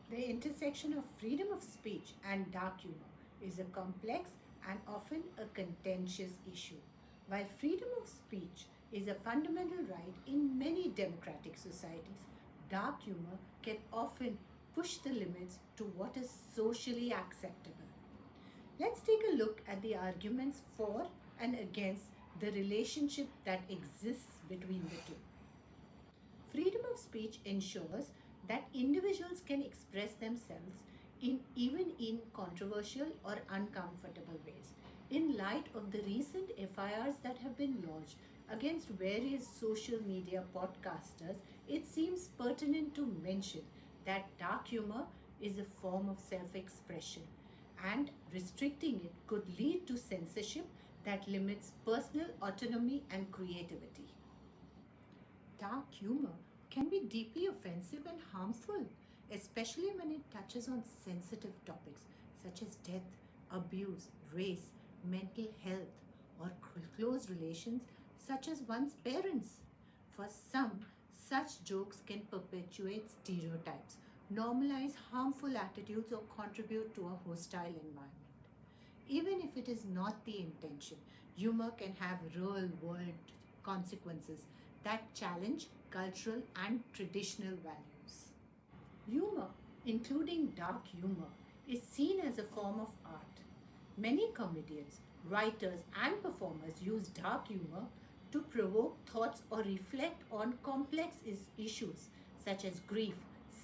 The intersection of freedom of speech and dark humor is a complex and often a contentious issue. While freedom of speech is a fundamental right in many democratic societies, dark humor can often push the limits to what is socially acceptable. Let's take a look at the arguments for and against the relationship that exists between the two. Freedom of speech ensures that individuals can express themselves even in controversial or uncomfortable ways. In light of the recent FIRs that have been lodged against various social media podcasters, it seems pertinent to mention that dark humor is a form of self expression, and restricting it could lead to censorship that limits personal autonomy and creativity. Dark humor can be deeply offensive and harmful, especially when it touches on sensitive topics such as death, abuse, race, mental health, or close relations such as one's parents. For some, such jokes can perpetuate stereotypes, normalize harmful attitudes, or contribute to a hostile environment. Even if it is not the intention, humor can have real world consequences that challenge cultural and traditional values. Humor, including dark humor, is seen as a form of art. Many comedians, writers, and performers use dark humor to provoke thoughts or reflect on complex issues such as grief,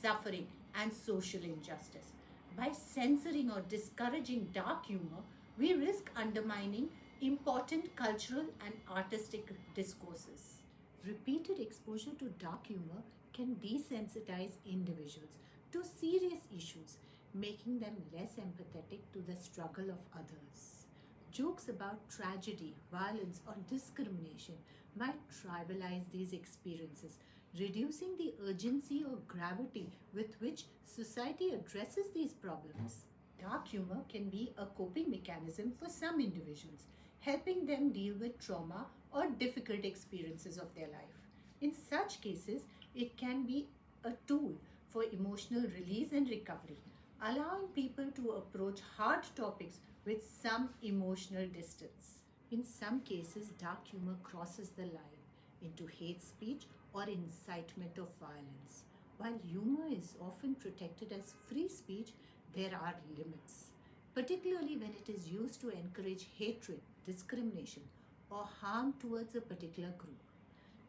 suffering, and social injustice. By censoring or discouraging dark humor, we risk undermining important cultural and artistic discourses. Repeated exposure to dark humor can desensitize individuals to serious issues, making them less empathetic to the struggle of others. Jokes about tragedy, violence, or discrimination might trivialize these experiences, reducing the urgency or gravity with which society addresses these problems. Dark humor can be a coping mechanism for some individuals, helping them deal with trauma or difficult experiences of their life. In such cases, it can be a tool for emotional release and recovery, allowing people to approach hard topics with some emotional distance. In some cases, dark humor crosses the line into hate speech or incitement of violence. While humor is often protected as free speech, there are limits, particularly when it is used to encourage hatred, discrimination, or harm towards a particular group.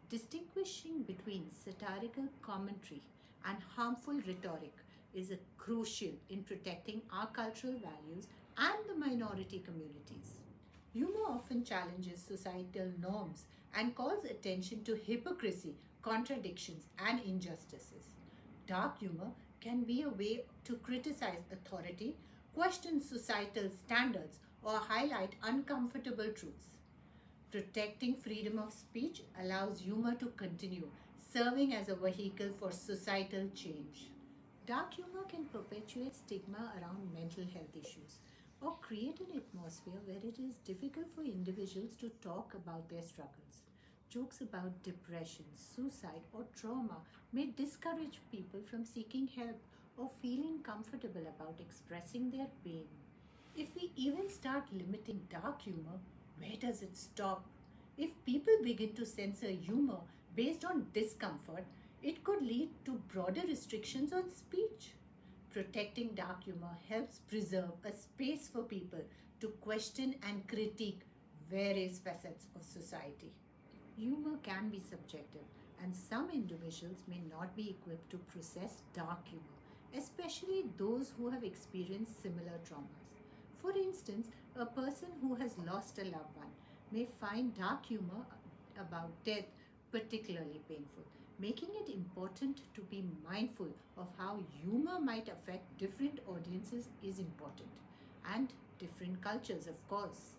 Distinguishing between satirical commentary and harmful rhetoric is crucial in protecting our cultural values and the minority communities. Humor often challenges societal norms and calls attention to hypocrisy, contradictions, and injustices. Dark humor can be a way to criticize authority, question societal standards, or highlight uncomfortable truths. Protecting freedom of speech allows humor to continue, serving as a vehicle for societal change. Dark humor can perpetuate stigma around mental health issues or create an atmosphere where it is difficult for individuals to talk about their struggles. Jokes about depression, suicide, or trauma may discourage people from seeking help or feeling comfortable about expressing their pain. If we even start limiting dark humor, where does it stop? If people begin to censor humor based on discomfort, it could lead to broader restrictions on speech. Protecting dark humor helps preserve a space for people to question and critique various facets of society. Humor can be subjective, and some individuals may not be equipped to process dark humor, especially those who have experienced similar traumas. For instance, a person who has lost a loved one may find dark humor about death particularly painful. Making it important to be mindful of how humor might affect different audiences is important, and different cultures, of course.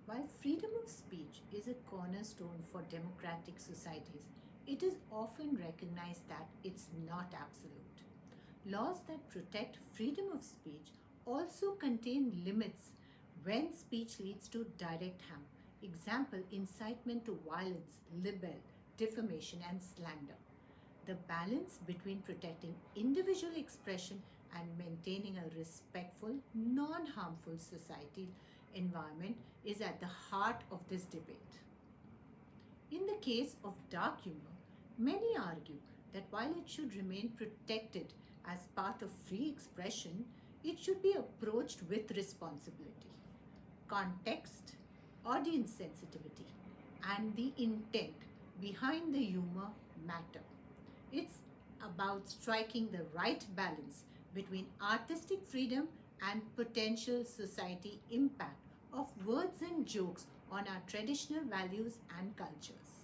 While freedom of speech is a cornerstone for democratic societies, it is often recognized that it's not absolute. Laws that protect freedom of speech also contain limits when speech leads to direct harm. Example, incitement to violence, libel, defamation, and slander. The balance between protecting individual expression and maintaining a respectful, non harmful societal environment is at the heart of this debate. In the case of dark humor, many argue that while it should remain protected as part of free expression, it should be approached with responsibility. Context, audience sensitivity, and the intent behind the humor matter. It's about striking the right balance between artistic freedom and potential society impact of words and jokes on our traditional values and cultures.